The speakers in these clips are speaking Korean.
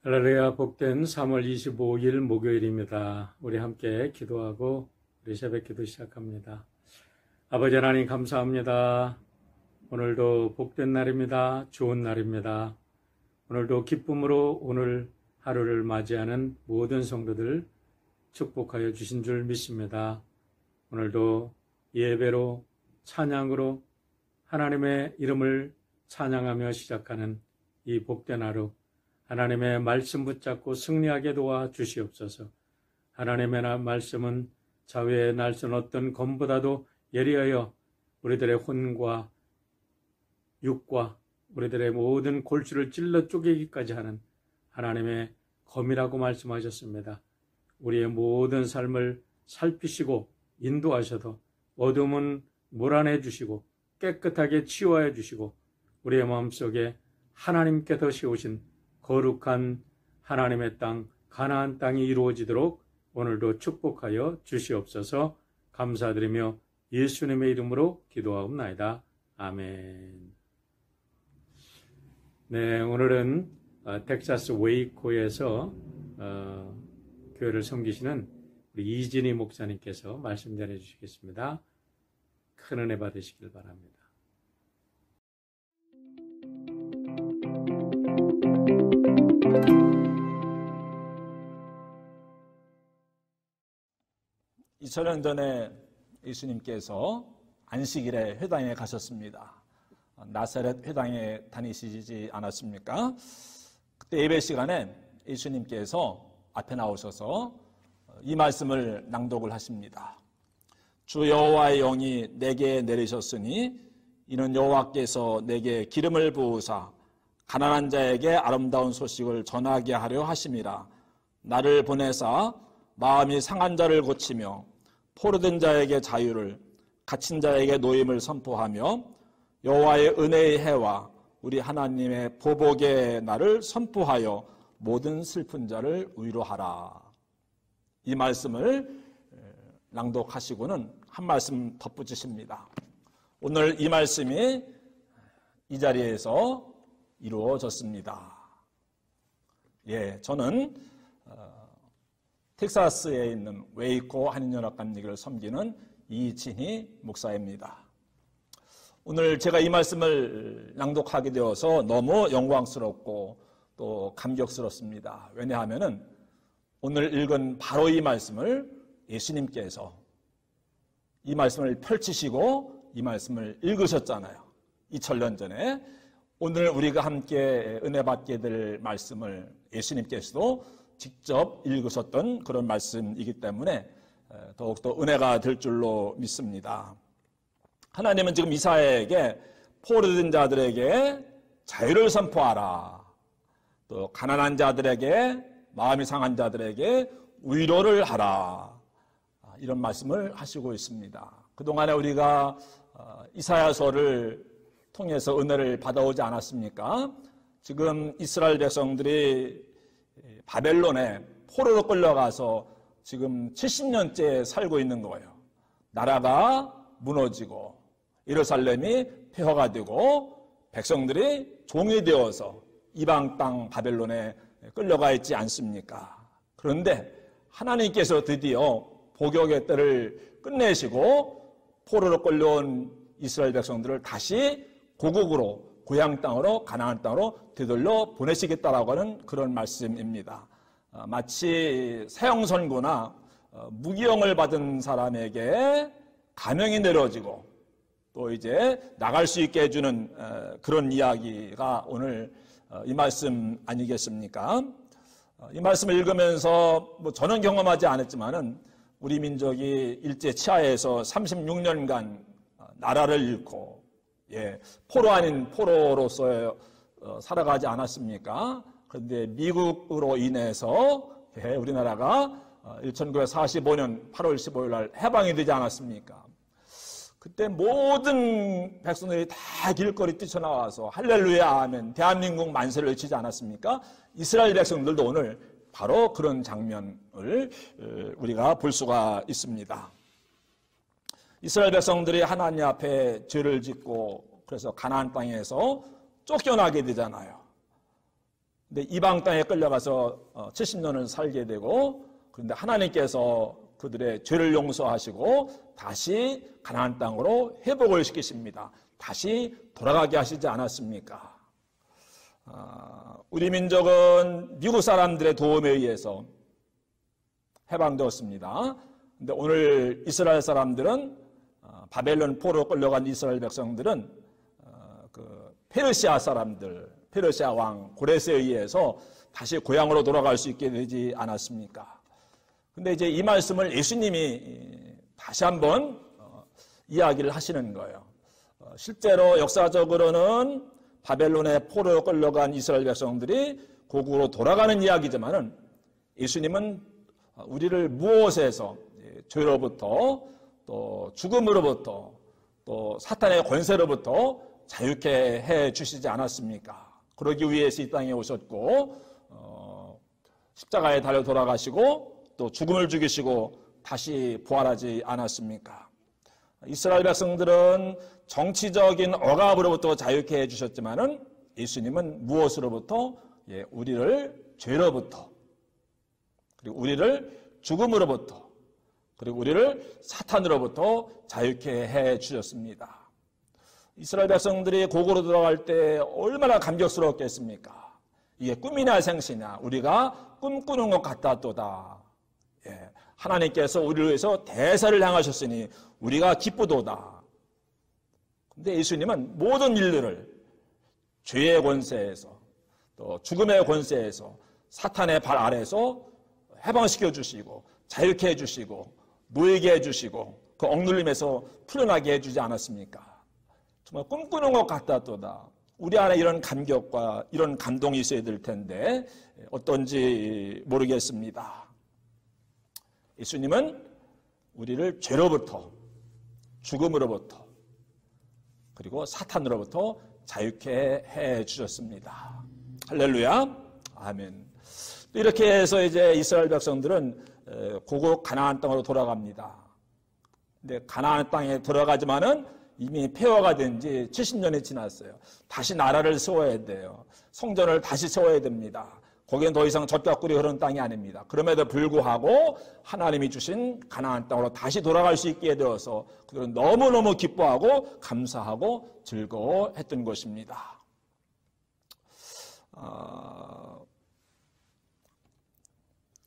할렐루야, 복된 3월 25일 목요일입니다. 우리 함께 기도하고 우리 새벽 기도 시작합니다. 아버지 하나님 감사합니다. 오늘도 복된 날입니다. 좋은 날입니다. 오늘도 기쁨으로 오늘 하루를 맞이하는 모든 성도들 축복하여 주신 줄 믿습니다. 오늘도 예배로 찬양으로 하나님의 이름을 찬양하며 시작하는 이 복된 하루, 하나님의 말씀 붙잡고 승리하게 도와 주시옵소서. 하나님의 말씀은 자외의 날선 어떤 검보다도 예리하여 우리들의 혼과 육과 우리들의 모든 골수를 찔러 쪼개기까지 하는 하나님의 검이라고 말씀하셨습니다. 우리의 모든 삶을 살피시고 인도하셔서 어둠은 몰아내 주시고 깨끗하게 치유하여 주시고 우리의 마음속에 하나님께서 세우신 거룩한 하나님의 땅, 가나안 땅이 이루어지도록 오늘도 축복하여 주시옵소서. 감사드리며 예수님의 이름으로 기도하옵나이다. 아멘. 네, 오늘은 텍사스 웨이코에서 교회를 섬기시는 우리 이진희 목사님께서 말씀 전해 주시겠습니다. 큰 은혜 받으시길 바랍니다. (2000년) 전에 예수님께서 안식일에 회당에 가셨습니다. 나사렛 회당에 다니시지 않았습니까? 그때 예배 시간에 예수님께서 앞에 나오셔서 이 말씀을 낭독을 하십니다. 주 여호와의 영이 내게 내리셨으니 이는 여호와께서 내게 기름을 부으사 가난한 자에게 아름다운 소식을 전하게 하려 하심이라. 나를 보내사 마음이 상한 자를 고치며 포로된 자에게 자유를, 갇힌 자에게 노임을 선포하며 여호와의 은혜의 해와 우리 하나님의 보복의 날을 선포하여 모든 슬픈 자를 위로하라. 이 말씀을 낭독하시고는 한 말씀 덧붙이십니다. 오늘 이 말씀이 이 자리에서 이루어졌습니다. 저는 텍사스에 있는 웨이코 한인연합감리교를 섬기는 이진희 목사입니다. 오늘 제가 이 말씀을 낭독하게 되어서 너무 영광스럽고 또 감격스럽습니다. 왜냐하면 오늘 읽은 바로 이 말씀을 예수님께서 이 말씀을 펼치시고 이 말씀을 읽으셨잖아요. 2000년 전에. 오늘 우리가 함께 은혜 받게 될 말씀을 예수님께서도 직접 읽으셨던 그런 말씀이기 때문에 더욱더 은혜가 될 줄로 믿습니다. 하나님은 지금 이사야에게 포로된 자들에게 자유를 선포하라, 또 가난한 자들에게, 마음이 상한 자들에게 위로를 하라, 이런 말씀을 하시고 있습니다. 그동안에 우리가 이사야서를 통해서 은혜를 받아오지 않았습니까? 지금 이스라엘 백성들이 바벨론에 포로로 끌려가서 지금 70년째 살고 있는 거예요. 나라가 무너지고 예루살렘이 폐허가 되고 백성들이 종이 되어서 이방 땅 바벨론에 끌려가 있지 않습니까? 그런데 하나님께서 드디어 복역의 때를 끝내시고 포로로 끌려온 이스라엘 백성들을 다시 고국으로, 고향 땅으로, 가나안 땅으로 되돌려 보내시겠다라고 하는 그런 말씀입니다. 마치 사형선고나 무기형을 받은 사람에게 감형이 내려지고 또 이제 나갈 수 있게 해주는 그런 이야기가 오늘 이 말씀 아니겠습니까? 이 말씀을 읽으면서 저는 경험하지 않았지만은 우리 민족이 일제 치하에서 36년간 나라를 잃고 포로 아닌 포로로서 살아가지 않았습니까? 그런데 미국으로 인해서 우리나라가 1945년 8월 15일 날 해방이 되지 않았습니까? 그때 모든 백성들이 다 길거리 뛰쳐나와서 할렐루야 아멘, 대한민국 만세를 외치지 않았습니까? 이스라엘 백성들도 오늘 바로 그런 장면을 우리가 볼 수가 있습니다. 이스라엘 백성들이 하나님 앞에 죄를 짓고 그래서 가나안 땅에서 쫓겨나게 되잖아요. 근데 이방 땅에 끌려가서 70년을 살게 되고, 그런데 하나님께서 그들의 죄를 용서하시고 다시 가나안 땅으로 회복을 시키십니다. 다시 돌아가게 하시지 않았습니까? 우리 민족은 미국 사람들의 도움에 의해서 해방되었습니다. 근데 오늘 이스라엘 사람들은 바벨론 포로 끌려간 이스라엘 백성들은 그 페르시아 사람들, 페르시아 왕 고레스에 의해서 다시 고향으로 돌아갈 수 있게 되지 않았습니까? 근데 이제 이 말씀을 예수님이 다시 한번 이야기를 하시는 거예요. 실제로 역사적으로는 바벨론의 포로 끌려간 이스라엘 백성들이 고국으로 돌아가는 이야기지만은 예수님은 우리를 무엇에서, 죄로부터 또 죽음으로부터 또 사탄의 권세로부터 자유케 해 주시지 않았습니까? 그러기 위해서 이 땅에 오셨고 십자가에 달려 돌아가시고 또 죽음을 죽이시고 다시 부활하지 않았습니까? 이스라엘 백성들은 정치적인 억압으로부터 자유케 해주셨지만은 예수님은 무엇으로부터? 우리를 죄로부터, 그리고 우리를 죽음으로부터, 그리고 우리를 사탄으로부터 자유케 해주셨습니다. 이스라엘 백성들이 고국으로 돌아갈 때 얼마나 감격스러웠겠습니까? 이게 꿈이냐 생시냐, 우리가 꿈꾸는 것 같았도다. 하나님께서 우리를 위해서 대사를 향하셨으니 우리가 기쁘도다. 근데 예수님은 모든 일들을 죄의 권세에서 또 죽음의 권세에서 사탄의 발 아래에서 해방시켜 주시고 자유케 해주시고 노예게 해주시고 그 억눌림에서 풀려나게 해주지 않았습니까? 정말 꿈꾸는 것 같았도다. 우리 안에 이런 감격과 이런 감동이 있어야 될 텐데 어떤지 모르겠습니다. 예수님은 우리를 죄로부터, 죽음으로부터, 그리고 사탄으로부터 자유케 해 주셨습니다. 할렐루야. 아멘. 또 이렇게 해서 이제 이스라엘 백성들은 고국 가나안 땅으로 돌아갑니다. 근데 가나안 땅에 들어가지만은 이미 폐허가 된 지 70년이 지났어요. 다시 나라를 세워야 돼요. 성전을 다시 세워야 됩니다. 거기는 더 이상 젖과 꿀이 흐르는 땅이 아닙니다. 그럼에도 불구하고 하나님이 주신 가나안 땅으로 다시 돌아갈 수 있게 되어서 그들은 너무너무 기뻐하고 감사하고 즐거워했던 것입니다.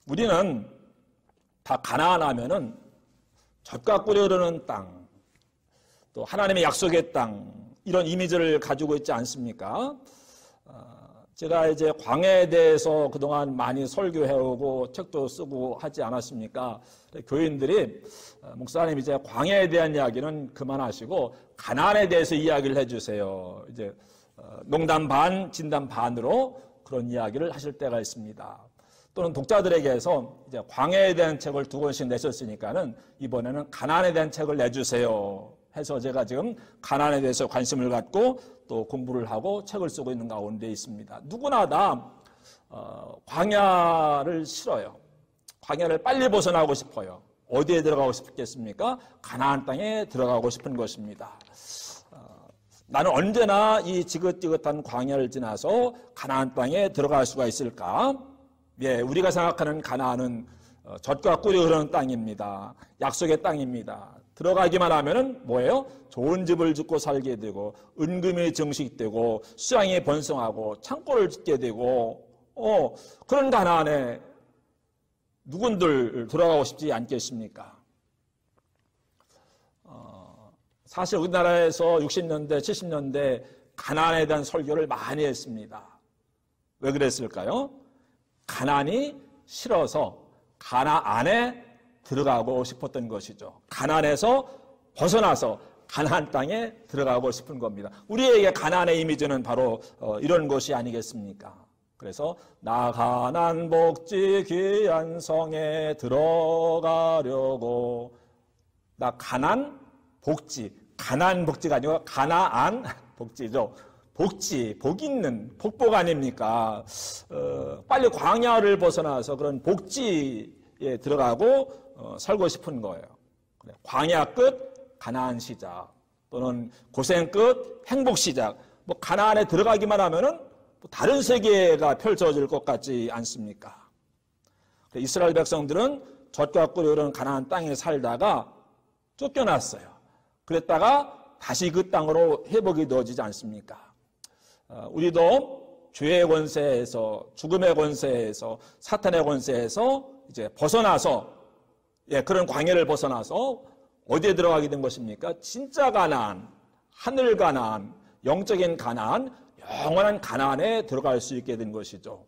우리는 다 가나안 하면은 젖과 꿀이 흐르는 땅, 또 하나님의 약속의 땅, 이런 이미지를 가지고 있지 않습니까? 제가 이제 광야에 대해서 그동안 많이 설교해오고 책도 쓰고 하지 않았습니까? 교인들이 목사님 이제 광야에 대한 이야기는 그만하시고 가나안에 대해서 이야기를 해주세요. 이제 농담 반, 진담 반으로 그런 이야기를 하실 때가 있습니다. 또는 독자들에게서 이제 광야에 대한 책을 2권씩 내셨으니까는 이번에는 가나안에 대한 책을 내주세요. 해서 제가 지금 가나안에 대해서 관심을 갖고 또 공부를 하고 책을 쓰고 있는 가운데 있습니다. 누구나 다 광야를 싫어요. 광야를 빨리 벗어나고 싶어요. 어디에 들어가고 싶겠습니까? 가나안 땅에 들어가고 싶은 것입니다. 나는 언제나 이 지긋지긋한 광야를 지나서 가나안 땅에 들어갈 수가 있을까? 우리가 생각하는 가나안은 젖과 꿀이 흐르는 땅입니다. 약속의 땅입니다. 들어가기만 하면은 뭐예요? 좋은 집을 짓고 살게 되고 은금이 증식되고 수양이 번성하고 창고를 짓게 되고 그런 가나안에 누군들 들어가고 싶지 않겠습니까? 사실 우리나라에서 60년대, 70년대 가나안에 대한 설교를 많이 했습니다. 왜 그랬을까요? 가나안이 싫어서 가나안에 들어가고 싶었던 것이죠. 가나안에서 벗어나서 가나안 땅에 들어가고 싶은 겁니다. 우리에게 가나안의 이미지는 바로 이런 것이 아니겠습니까? 그래서 나 가나안 복지 귀한 성에 들어가려고, 나 가나안 복지, 가나안 복지가 아니고 가나안 복지죠. 복지, 복 있는, 복복 아닙니까? 빨리 광야를 벗어나서 그런 복지에 들어가고 살고 싶은 거예요. 광야 끝, 가나안 시작. 또는 고생 끝, 행복 시작. 뭐 가나안에 들어가기만 하면은 다른 세계가 펼쳐질 것 같지 않습니까? 이스라엘 백성들은 젖과 꿀이 흐르는 가나안 땅에 살다가 쫓겨났어요. 그랬다가 다시 그 땅으로 회복이 되어지지 않습니까? 우리도 죄의 권세에서, 죽음의 권세에서, 사탄의 권세에서 이제 벗어나서, 그런 광야를 벗어나서 어디에 들어가게 된 것입니까? 진짜 가나안, 하늘 가나안, 영적인 가나안, 영원한 가나안에 들어갈 수 있게 된 것이죠.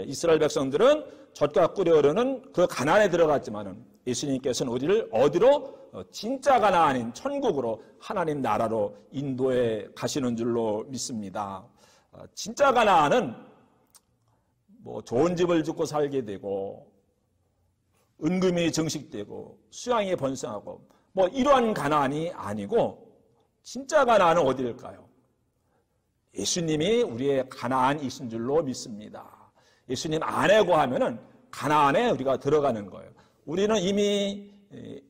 이스라엘 백성들은 젖과 꿀이 흐르는 그 가나안에 들어갔지만은 예수님께서는 우리를 어디로? 진짜 가나안인 천국으로, 하나님 나라로 인도해 가시는 줄로 믿습니다. 진짜 가나안은 뭐 좋은 집을 짓고 살게 되고 은금이 증식되고 수양이 번성하고 뭐 이러한 가나안이 아니고, 진짜 가나안은 어디일까요? 예수님이 우리의 가나안이신 줄로 믿습니다. 예수님 안에 거하면은 가나안에 우리가 들어가는 거예요. 우리는 이미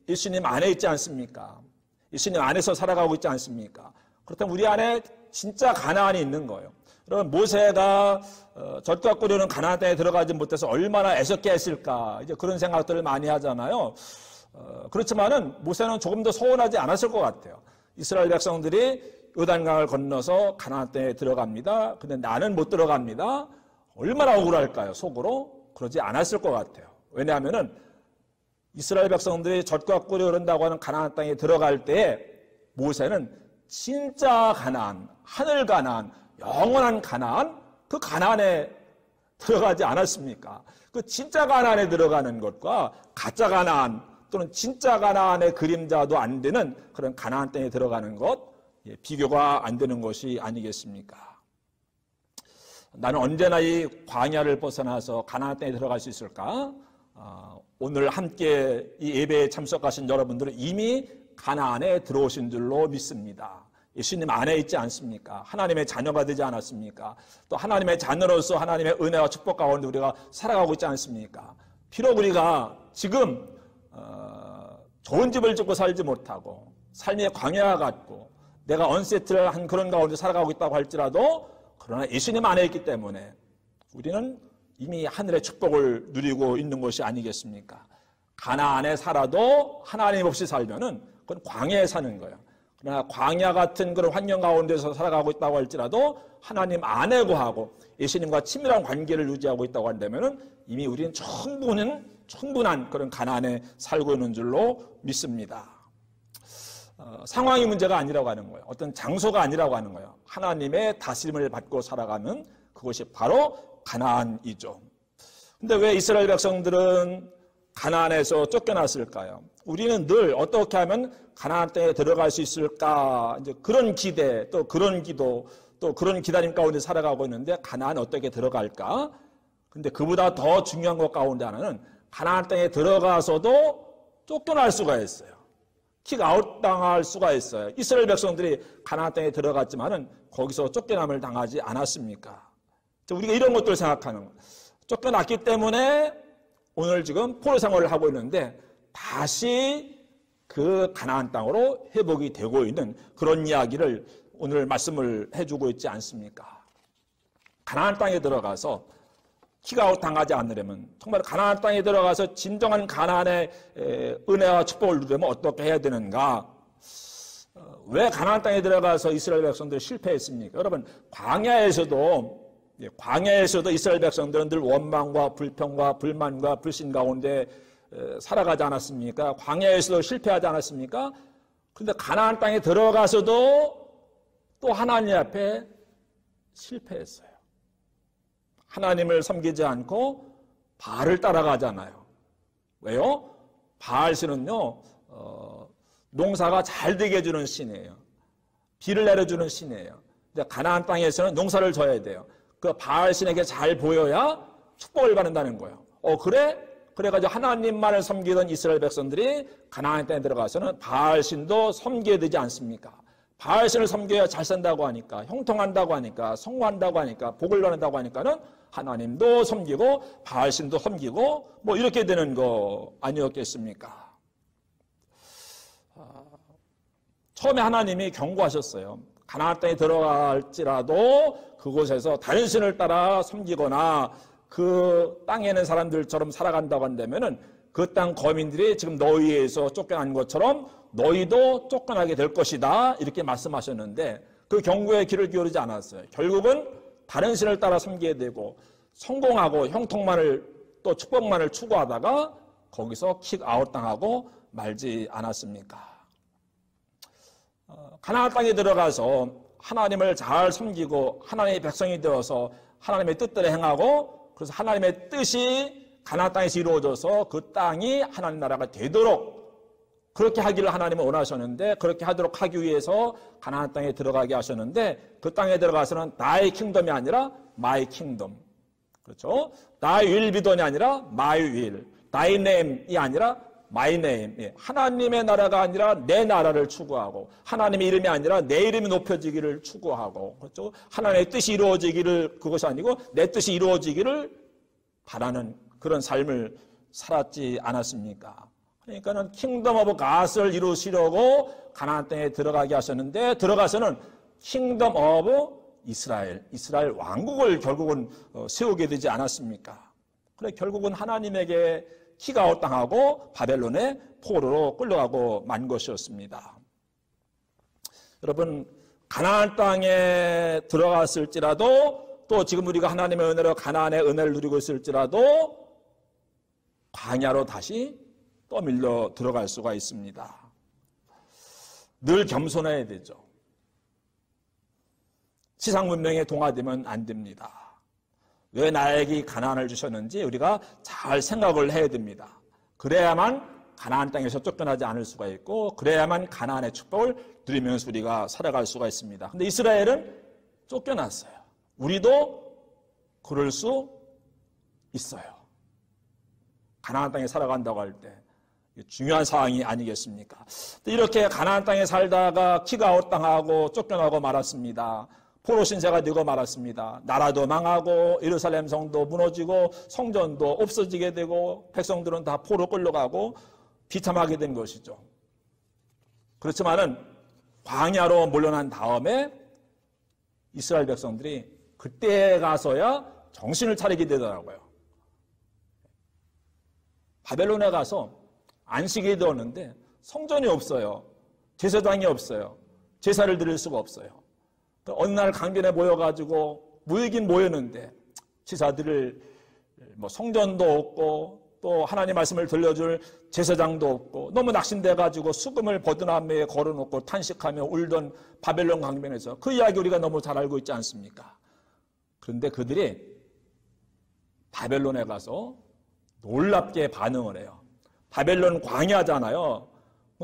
예수님 안에 있지 않습니까? 예수님 안에서 살아가고 있지 않습니까? 그렇다면 우리 안에 진짜 가나안이 있는 거예요. 여러분, 모세가 젖과 꿀이 흐르는 가나안 땅에 들어가지 못해서 얼마나 애석해 했을까, 이제 그런 생각들을 많이 하잖아요. 그렇지만은 모세는 조금 더 서운하지 않았을 것 같아요. 이스라엘 백성들이 요단강을 건너서 가나안 땅에 들어갑니다. 근데 나는 못 들어갑니다. 얼마나 억울할까요, 속으로? 그러지 않았을 것 같아요. 왜냐하면은 이스라엘 백성들이 젖과 꿀이 흐른다고 하는 가나안 땅에 들어갈 때 모세는 진짜 가나안, 하늘 가나안, 영원한 가나안, 그 가나안에 들어가지 않았습니까? 그 진짜 가나안에 들어가는 것과 가짜 가나안 또는 진짜 가나안의 그림자도 안 되는 그런 가나안 땅에 들어가는 것, 비교가 안 되는 것이 아니겠습니까? 나는 언제나 이 광야를 벗어나서 가나안 땅에 들어갈 수 있을까? 오늘 함께 이 예배에 참석하신 여러분들은 이미 가나안에 들어오신 줄로 믿습니다. 예수님 안에 있지 않습니까? 하나님의 자녀가 되지 않았습니까? 또 하나님의 자녀로서 하나님의 은혜와 축복 가운데 우리가 살아가고 있지 않습니까? 비록 우리가 지금 좋은 집을 짓고 살지 못하고 삶의 광야 같고 내가 언세트를 한 그런 가운데 살아가고 있다고 할지라도, 그러나 예수님 안에 있기 때문에 우리는 이미 하늘의 축복을 누리고 있는 것이 아니겠습니까? 가나안에 살아도 하나님 없이 살면은 그건 광야에 사는 거예요. 그러나 광야 같은 그런 환경 가운데서 살아가고 있다고 할지라도 하나님 안에 거하고 예수님과 친밀한 관계를 유지하고 있다고 한다면은 이미 우리는 충분한 그런 가나안에 살고 있는 줄로 믿습니다. 상황이 문제가 아니라고 하는 거예요. 어떤 장소가 아니라고 하는 거예요. 하나님의 다스림을 받고 살아가는 그것이 바로 가나안이죠. 근데 왜 이스라엘 백성들은 가나안에서 쫓겨났을까요? 우리는 늘 어떻게 하면 가나안 땅에 들어갈 수 있을까, 이제 그런 기대, 또 그런 기도, 또 그런 기다림 가운데 살아가고 있는데 가나안 어떻게 들어갈까? 근데 그보다 더 중요한 것 가운데 하나는 가나안 땅에 들어가서도 쫓겨날 수가 있어요. 킥아웃 당할 수가 있어요. 이스라엘 백성들이 가나안 땅에 들어갔지만은 거기서 쫓겨남을 당하지 않았습니까? 우리가 이런 것들을 생각하는 거예요. 쫓겨났기 때문에 오늘 지금 포로 생활을 하고 있는데 다시 그 가나안 땅으로 회복이 되고 있는 그런 이야기를 오늘 말씀을 해주고 있지 않습니까? 가나안 땅에 들어가서 킥아웃 당하지 않으려면, 정말 가나안 땅에 들어가서 진정한 가나안의 은혜와 축복을 누리려면 어떻게 해야 되는가? 왜 가나안 땅에 들어가서 이스라엘 백성들이 실패했습니까? 여러분, 광야에서도 이스라엘 백성들은 늘 원망과 불평과 불만과 불신 가운데 살아가지 않았습니까? 광야에서도 실패하지 않았습니까? 그런데 가나안 땅에 들어가서도 또 하나님 앞에 실패했어요. 하나님을 섬기지 않고 바알을 따라가잖아요. 왜요? 바알신은요, 농사가 잘 되게 해주는 신이에요. 비를 내려주는 신이에요. 근데 가나안 땅에서는 농사를 져야 돼요. 그 바알신에게 잘 보여야 축복을 받는다는 거예요. 그래? 그래가지고 하나님만을 섬기던 이스라엘 백성들이 가나안 땅에 들어가서는 바알신도 섬겨야 되지 않습니까? 바알신을 섬겨야 잘 산다고 하니까, 형통한다고 하니까, 성공한다고 하니까, 복을 받는다고 하니까는 하나님도 섬기고 바알신도 섬기고 뭐 이렇게 되는 거 아니었겠습니까? 처음에 하나님이 경고하셨어요. 가나안 땅에 들어갈지라도 그곳에서 다른 신을 따라 섬기거나 그 땅에 있는 사람들처럼 살아간다고 한다면은 그 땅 거민들이 지금 너희에서 쫓겨난 것처럼 너희도 쫓겨나게 될 것이다. 이렇게 말씀하셨는데 그 경고에 귀를 기울이지 않았어요. 결국은 다른 신을 따라 섬기게 되고 성공하고 형통만을 또 축복만을 추구하다가 거기서 킥아웃 당하고 말지 않았습니까? 가나안 땅에 들어가서 하나님을 잘 섬기고 하나님의 백성이 되어서 하나님의 뜻대로 행하고 그래서 하나님의 뜻이 가나안 땅에서 이루어져서 그 땅이 하나님 나라가 되도록 그렇게 하기를 하나님은 원하셨는데 그렇게 하도록 하기 위해서 가나안 땅에 들어가게 하셨는데 그 땅에 들어가서는 나의 킹덤이 아니라 마이 킹덤, 그렇죠? 나의 will be done이 아니라 my will, thy name이 아니라 my name, 하나님의 나라가 아니라 내 나라를 추구하고 하나님의 이름이 아니라 내 이름이 높여지기를 추구하고, 그렇죠? 하나님의 뜻이 이루어지기를, 그것이 아니고 내 뜻이 이루어지기를 바라는 그런 삶을 살았지 않았습니까? 그러니까는 킹덤 오브 갓을 이루시려고 가나안 땅에 들어가게 하셨는데 들어가서는 킹덤 오브 이스라엘 왕국을 결국은 세우게 되지 않았습니까? 그래 결국은 하나님에게 킥아웃 당하고 바벨론의 포로로 끌려가고 만 것이었습니다. 여러분, 가나안 땅에 들어갔을지라도 또 지금 우리가 하나님의 은혜로 가나안의 은혜를 누리고 있을지라도 광야로 다시 떠밀려 들어갈 수가 있습니다. 늘 겸손해야 되죠. 지상 문명에 동화되면 안 됩니다. 왜 나에게 가나안을 주셨는지 우리가 잘 생각을 해야 됩니다. 그래야만 가나안 땅에서 쫓겨나지 않을 수가 있고 그래야만 가나안의 축복을 누리면서 우리가 살아갈 수가 있습니다. 근데 이스라엘은 쫓겨났어요. 우리도 그럴 수 있어요. 가나안 땅에 살아간다고 할 때 중요한 사항이 아니겠습니까? 이렇게 가나안 땅에 살다가 킥아웃 당하고 쫓겨나고 말았습니다. 포로 신세가 되고 말았습니다. 나라도 망하고 예루살렘 성도 무너지고 성전도 없어지게 되고 백성들은 다 포로 끌려가고 비참하게 된 것이죠. 그렇지만은 광야로 물러난 다음에 이스라엘 백성들이 그때 가서야 정신을 차리게 되더라고요. 바벨론에 가서 안식이 되었는데 성전이 없어요. 제사장이 없어요. 제사를 드릴 수가 없어요. 어느 날 강변에 모여가지고 모이긴 모였는데 제사드릴 성전도 없고 또 하나님 말씀을 들려줄 제사장도 없고 너무 낙심돼가지고 수금을 버드나무에 걸어놓고 탄식하며 울던 바벨론 강변에서 그 이야기 우리가 너무 잘 알고 있지 않습니까? 그런데 그들이 바벨론에 가서 놀랍게 반응을 해요. 바벨론 광야잖아요.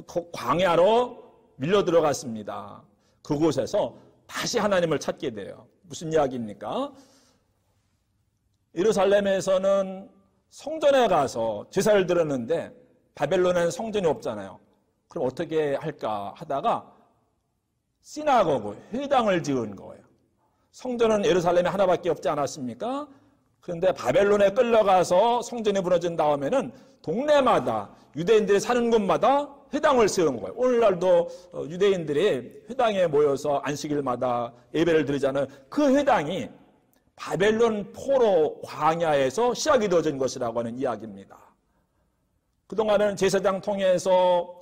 그 광야로 밀려 들어갔습니다. 그곳에서 다시 하나님을 찾게 돼요. 무슨 이야기입니까? 예루살렘에서는 성전에 가서 제사를 드렸는데 바벨론에는 성전이 없잖아요. 그럼 어떻게 할까 하다가 시나고그, 회당을 지은 거예요. 성전은 예루살렘에 하나밖에 없지 않았습니까? 그런데 바벨론에 끌려가서 성전이 무너진 다음에는 동네마다 유대인들이 사는 곳마다 회당을 세운 거예요. 오늘날도 유대인들이 회당에 모여서 안식일마다 예배를 드리잖아요. 그 회당이 바벨론 포로 광야에서 시작이 되어진 것이라고 하는 이야기입니다. 그동안은 제사장 통해서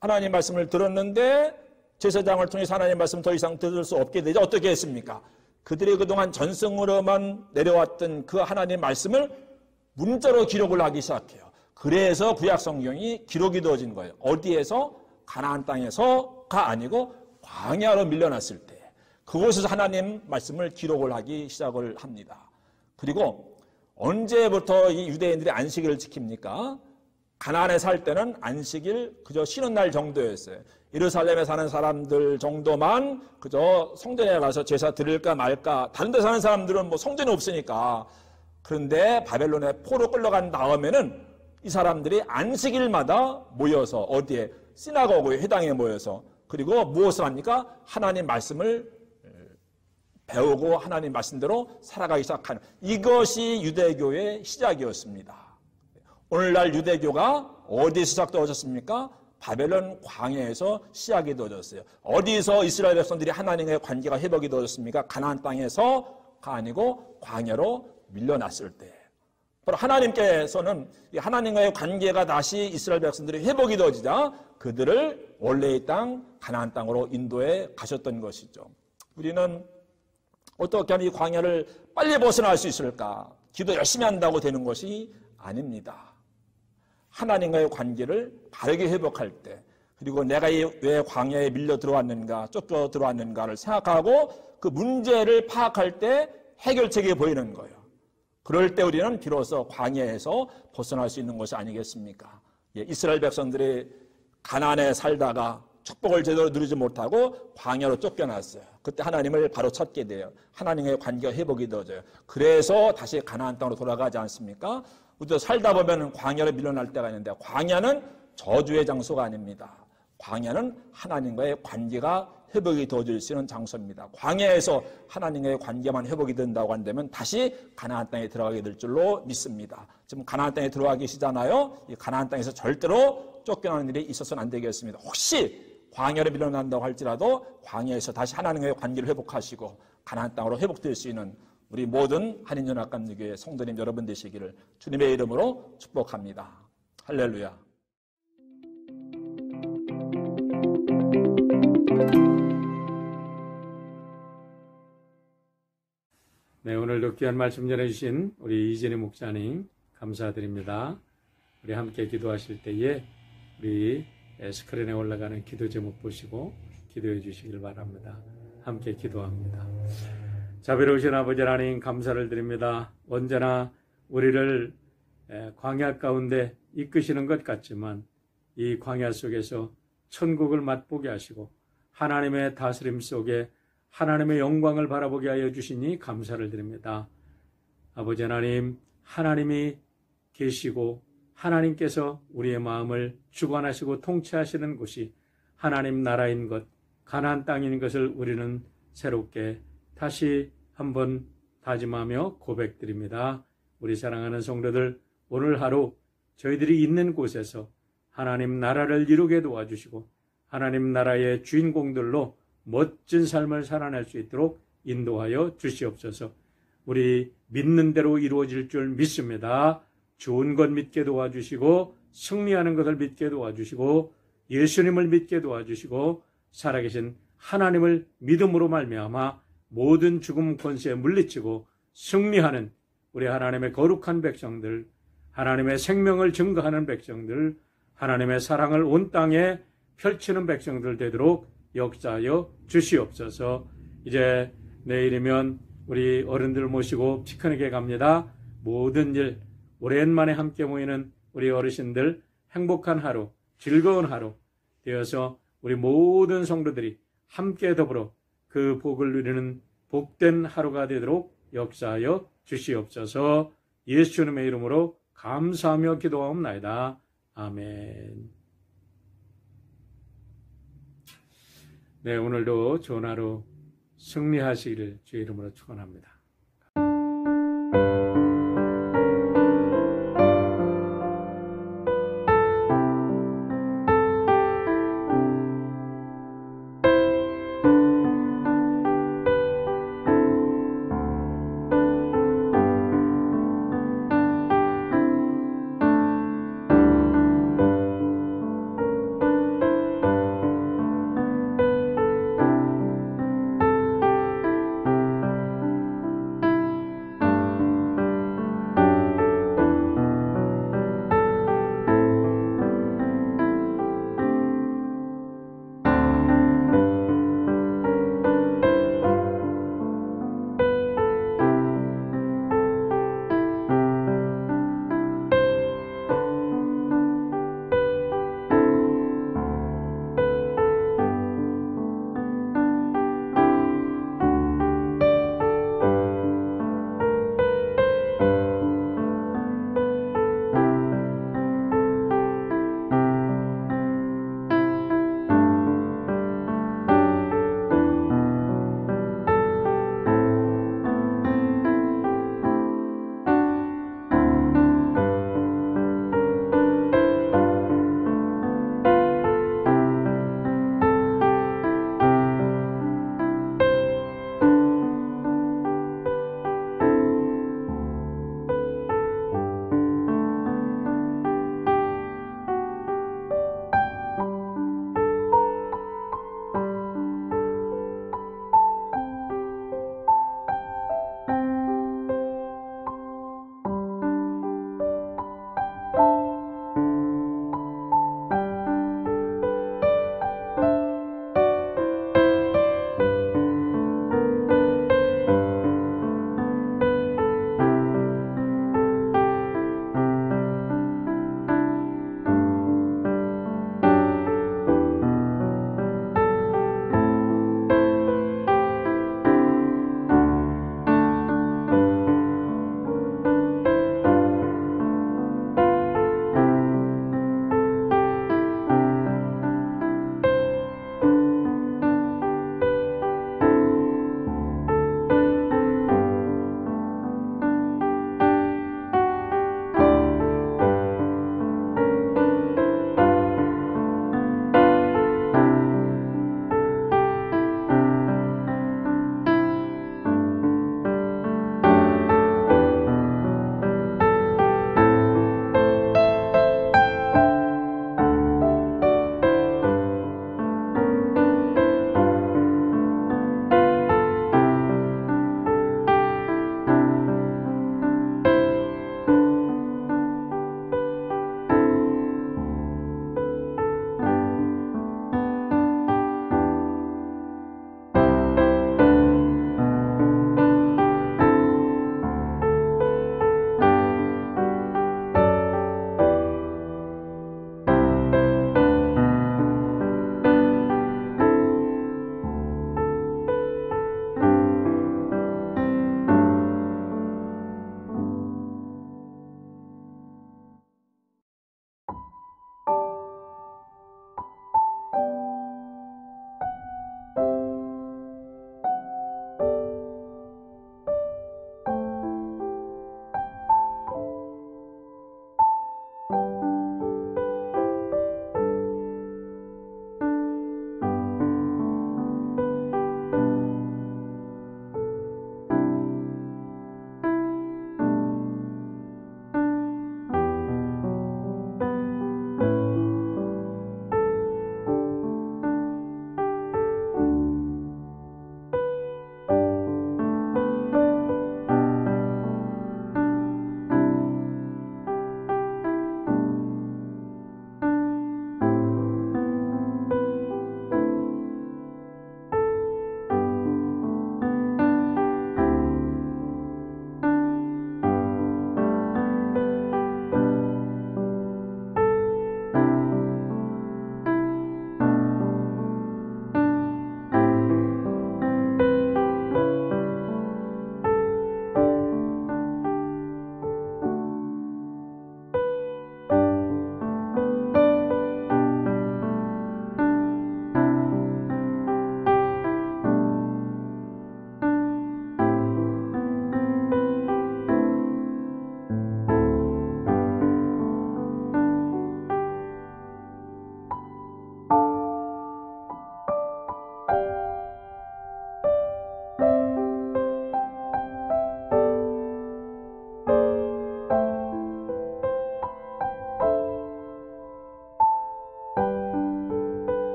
하나님 말씀을 들었는데 제사장을 통해서 하나님 말씀 더 이상 들을 수 없게 되죠. 어떻게 했습니까? 그들이 그동안 전승으로만 내려왔던 그 하나님 말씀을 문자로 기록을 하기 시작해요. 그래서 구약 성경이 기록이 되어진 거예요. 어디에서? 가나안 땅에서가 아니고 광야로 밀려났을 때 그곳에서 하나님 말씀을 기록을 하기 시작을 합니다. 그리고 언제부터 이 유대인들이 안식일을 지킵니까? 가나안에 살 때는 안식일 그저 쉬는 날 정도였어요. 예루살렘에 사는 사람들 정도만 그저 성전에 가서 제사 드릴까 말까. 다른 데 사는 사람들은 성전이 없으니까. 그런데 바벨론에 포로 끌려간 다음에는 이 사람들이 안식일마다 모여서 어디에? 시나고그의 회당에 모여서 그리고 무엇을 합니까? 하나님 말씀을 배우고 하나님 말씀대로 살아가기 시작하는 이것이 유대교의 시작이었습니다. 오늘날 유대교가 어디에 시작되어졌습니까? 바벨론 광야에서 시작이 되어졌어요. 어디서 이스라엘 백성들이 하나님과의 관계가 회복이 되어졌습니까? 가나안 땅에서가 아니고 광야로 밀려났을 때. 바로 하나님께서는 하나님과의 관계가 다시 이스라엘 백성들이 회복이 되어지자 그들을 원래의 땅 가나안 땅으로 인도해 가셨던 것이죠. 우리는 어떻게 하면 이 광야를 빨리 벗어날 수 있을까? 기도 열심히 한다고 되는 것이 아닙니다. 하나님과의 관계를 바르게 회복할 때, 그리고 내가 왜 광야에 밀려 들어왔는가, 쫓겨 들어왔는가를 생각하고 그 문제를 파악할 때 해결책이 보이는 거예요. 그럴 때 우리는 비로소 광야에서 벗어날 수 있는 것이 아니겠습니까? 이스라엘 백성들이 가나안에 살다가 축복을 제대로 누리지 못하고 광야로 쫓겨났어요. 그때 하나님을 바로 찾게 돼요. 하나님의 관계가 회복이 되어져요. 그래서 다시 가나안 땅으로 돌아가지 않습니까? 우리도 살다 보면 광야로 밀려날 때가 있는데, 광야는 저주의 장소가 아닙니다. 광야는 하나님과의 관계가 회복이 되어질 수 있는 장소입니다. 광야에서 하나님과의 관계만 회복이 된다고 한다면 다시 가나안 땅에 들어가게 될 줄로 믿습니다. 지금 가나안 땅에 들어가 계시잖아요. 이 가나안 땅에서 절대로 쫓겨나는 일이 있어서는 안 되겠습니다. 혹시 광야로 밀려난다고 할지라도 광야에서 다시 하나님과의 관계를 회복하시고 가나안 땅으로 회복될 수 있는 우리 모든 한인연합감리교회 성도님 여러분 되시기를 주님의 이름으로 축복합니다. 할렐루야. 네, 오늘도 귀한 말씀 전해주신 우리 이진희 목사님 감사드립니다. 우리 함께 기도하실 때에 우리 스크린에 올라가는 기도 제목 보시고 기도해 주시길 바랍니다. 함께 기도합니다. 자비로우신 아버지 하나님 감사를 드립니다. 언제나 우리를 광야 가운데 이끄시는 것 같지만 이 광야 속에서 천국을 맛보게 하시고 하나님의 다스림 속에 하나님의 영광을 바라보게 하여 주시니 감사를 드립니다. 아버지 하나님, 하나님이 계시고 하나님께서 우리의 마음을 주관하시고 통치하시는 곳이 하나님 나라인 것, 가나안 땅인 것을 우리는 새롭게 다시 한번 다짐하며 고백드립니다. 우리 사랑하는 성도들, 오늘 하루 저희들이 있는 곳에서 하나님 나라를 이루게 도와주시고 하나님 나라의 주인공들로 멋진 삶을 살아낼 수 있도록 인도하여 주시옵소서. 우리 믿는 대로 이루어질 줄 믿습니다. 좋은 것 믿게 도와주시고 승리하는 것을 믿게 도와주시고 예수님을 믿게 도와주시고 살아계신 하나님을 믿음으로 말미암아 모든 죽음 권세에 물리치고 승리하는 우리 하나님의 거룩한 백성들, 하나님의 생명을 증거하는 백성들, 하나님의 사랑을 온 땅에 펼치는 백성들 되도록 역사하여 주시옵소서. 이제 내일이면 우리 어른들 모시고 피크닉에 갑니다. 모든 일 오랜만에 함께 모이는 우리 어르신들 행복한 하루, 즐거운 하루 되어서 우리 모든 성도들이 함께 더불어 그 복을 누리는 복된 하루가 되도록 역사하여 주시옵소서. 예수님의 이름으로 감사하며 기도하옵나이다. 아멘. 네, 오늘도 좋은 하루 승리하시기를 주의 이름으로 축원합니다.